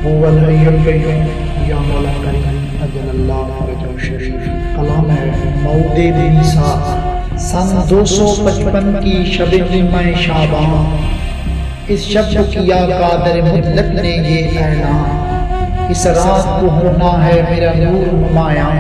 هو الحی القیوم یا مولا کریم اجل اللہ فرجہ شریف۔ کلام ہے مود میثاق، سن 255 کی شب جمعہ شعبان، اس شب کو کیا قادر مطلق نے یہ اعلان، اس رات کو ہونا ہے میرا نور نمایاں،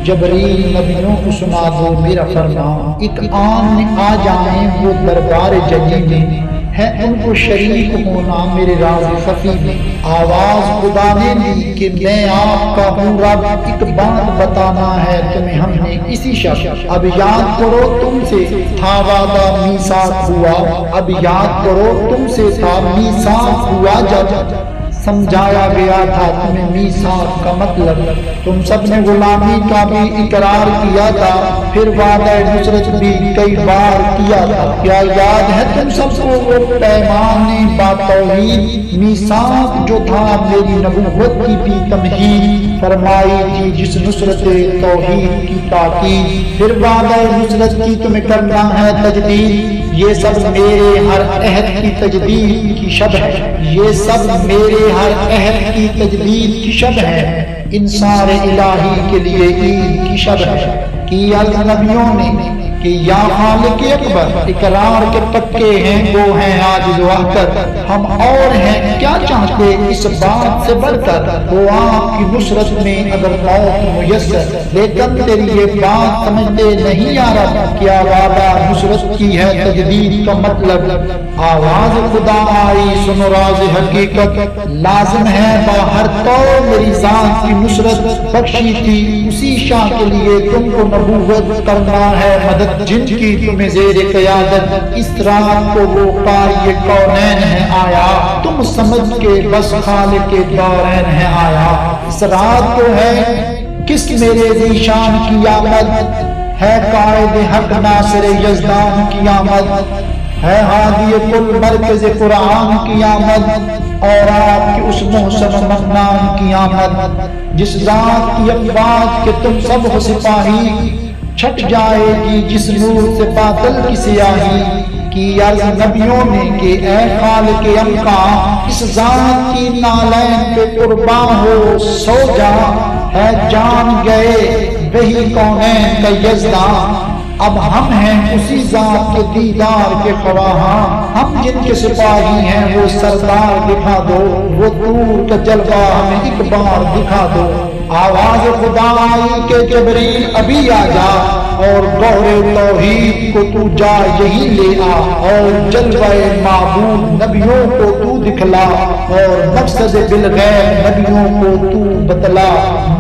جبریل نبیوں کو سنا دو میرا فرمان، ایک آن میں آ جائیں وہ دربار جلی میں، ہے ان کو شریک ہونا میرے راز خفی میں، آواز خدا نے دی کہ میں آپ کا ہوں رب، ایک بات بتانا ہے تمہیں ہم نے اسی شب، اب یاد کرو تم سے تھا وعدہ میثاق ہوا، اب یاد کرو تم سے تھا میثاق ہوا، جب سمجھایا گیا تھا تمہیں میثاق کا مطلب، تم سب نے غلامی کا بھی اقرار کیا تھا، پھر وعدہ نصرت بھی کئی بار کیا تھا، کیا یاد ہے تم سب کو وہ پیمان با توحید، میثاق جو تھا میری نبوت کی بھی تمہید، فرمائی تھی جس نصرت توحید کی تاکید، پھر وعدہ نصرت کی تمہیں کرنا ہے تجدید، یہ سب میرے ہر عہد کی تجدید کی شب ہے، یہ سب میرے ہر عہد کی تجدید کی شب ہے، انصار الہی کے لیے عید کی شب ہے، کی نبیوں نے کہ یا خالق اکبر، اقرار کے پکے ہیں وہ ہیں عاجز و احقر، ہم اور ہیں کیا چاہتے اس بات سے بڑھ کر، وہ آپ کی نصرت میں اگر موت میسر، لیکن تیری یہ بات سمجھتے نہیں یا رب، کیا وعدہ نصرت کی ہے تجدید کا مطلب، آواز خدا آئی سن راز حقیقت، لازم ہے باہر تو میری ذات کی نصرت، بخشی تھی اسی شاہ کے لیے تم کو نبوت، کرنا ہے مدد جن کی تمہیں زیر قیادت، اس رات کو وہ قاری کونین ہے آیا، تم سمجھ کے بس خالق دارین ہے آیا، اس رات کو ہے کس میرے ذیشان کی آمد، ہے قائد حق ناصر یزدان کی آمد، ہے ہادی کل مرکز قرآن کی آمد، اور آپ کی اس محسن منان کی آمد، جس ذات کی افواج کے تم سب ہو سپاہی، چھٹ جائے گی جس نور سے باطل کی سیاہی، کی عرض نبیوں نے کہ اے خالق امکان، اس ذات کی نالین پہ قربان ہو سو جا، ہے جان گئے وہی کونین کا یزدان، اب ہم ہیں اسی ذات کے دیدار کے خواہاں، ہم جن کے سپاہی ہیں وہ سردار دکھا دو، وہ دور کا جلوہ ہمیں ایک بار دکھا دو، آواز خدا آئی کہ جبریل ابھی آ جا، اور گوہر توحید کو تو جا یہی لے آ، اور جلوہ معبود نبیوں کو تو دکھلا، اور مقصد بالغیب نبیوں کو تو بتلا،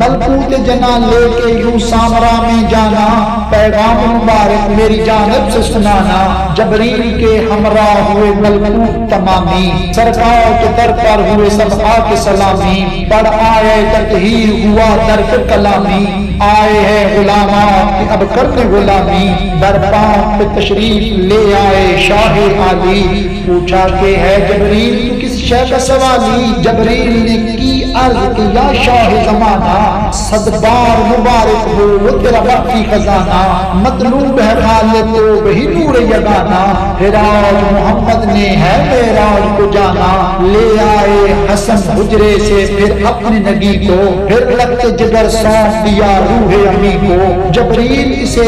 ملکوت جنا لے کے یوں سامرا میں جانا، پیغام مبارک میری جانب سے سنانا، جبریل کے ہمراہ ہوئے ملکوت تمامی، سرکار کے در پر ہوئے سب آ کے سلامی، پڑھ آئے تطہیر ہوا در کے کلامی، آئے ہیں غلامات اب کرنے غلامی، در پاک پہ تشریف لے آئے شاہ عالی، پوچھا کہ ہے جبریل تو کس شے کا سوالی، جبریل نے کی عرض کہ یا شاہ زمانہ، صد بار مبارک ہو وہ تیرا وقتی خزانہ، مطلوب ہے خالق تو وہی نور یگانا، ہراج محمد نے ہے معراج کو جانا، لے آئے حسن حجرے سے پھر اپنے نبی کو، پھر لگتے جگر سونپ دیا روح امی کو، جبریل اسے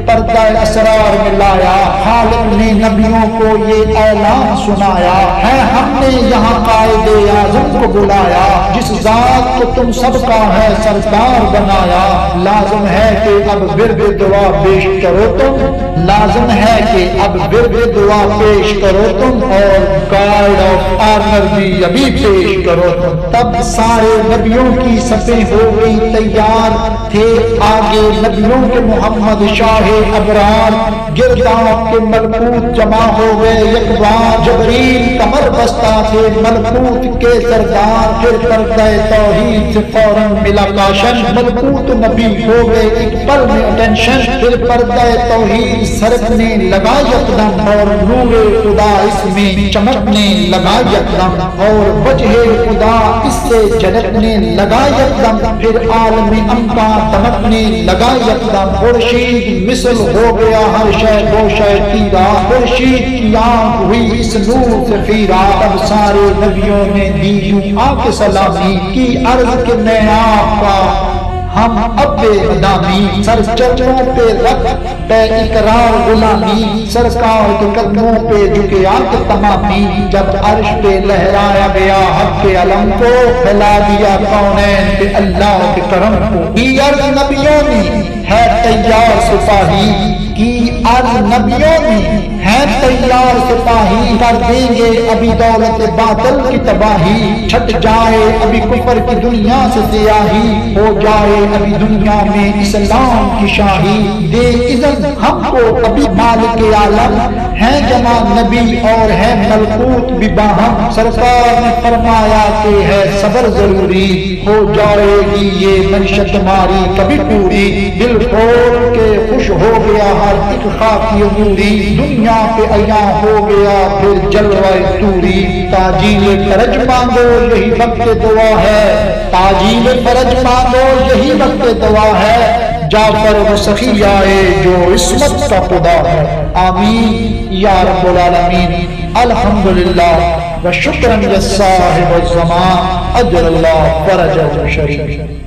پردہ اسرار میں لایا، خالق نے نبیوں کو یہ اعلان سنایا، ہے ہم نے یہاں قائد اعظم کو بلایا، جس ذات کو تم سب کا ہے سردار بنایا، لازم ہے کہ اب ورد دعا پیش کرو تم، لازم ہے کہ اب ورد دعا پیش کرو تم، اور گارڈ آف آنر بھی ابھی پیش کرو تم، تب سارے نبیوں کی صفیں ہو گئی تیار، تھے آگے نبیوں کے محمد شاہ ابرار، گرداب کے ملکوت جمع ہو گئے یک بار، جبریل کمر بستہ تھے ملکوت کے سردار، پھر پردہ توحید سے فوراً ملا کاشن، ملکوت نبی ہو گئے ایک پل میں اٹینشن، پھر پردہ توحید سرکنے لگا یکدم، اور نور خدا اس میں چمکنے لگا یکدم، اور وجہ خدا اس سے جھلکنے لگا یکدم، پھر عالم انبا دمکنے لگا یکدم، خورشید مثل ہو گیا ہر گوشہ گوشہ تیرا خورشید کی آنکھ ہوئی اس نور سے خیرہ تب سارے نبیوں نے دی یوں آنکھ سلامی کی عرض کہ میں آپ کا ہم اب ادامی سر چرچوں پہ رکھ بے اقرار غلامی سرکار کے قدموں پہ جھکے آنکھ تمامی جب عرش پہ لہرایا گیا حق کے علم کو پھیلا دیا کونین پہ اللہ کے کرم کو کی عرض نبیوں میں ہے تیار سپاہی کی عرض نبیوں میں ہے تیار سپاہی کر دیں گے ابھی دولت باطل کی تباہی چھٹ جائے ابھی کفر کی دنیا سے سیاہی ہو جائے ابھی دنیا میں اسلام کی شاہی دے اذن ہم کو ابھی مالک عالم ہے جمع نبی اور ہے ملکوت بھی باہم سرکار نے فرمایا کہ ہے صبر ضروری ہو جائے گی یہ منشت ہماری کبھی پوری دل کھول کے خوش ہو گیا ہر ایک خاکی نوری دنیا پہ عیاں ہو گیا پھر جلوہ توری تاجیل فرج مانگو یہی وقت دعا ہے تاجیل فرج مانگو یہی وقت دعا ہے جعفر و سخی آئے جو عصمت کا خدا ہے آمین یا رب العالمین الحمدللہ و شکرا للصاحب الزمان اجر اللہ فرجہ شریف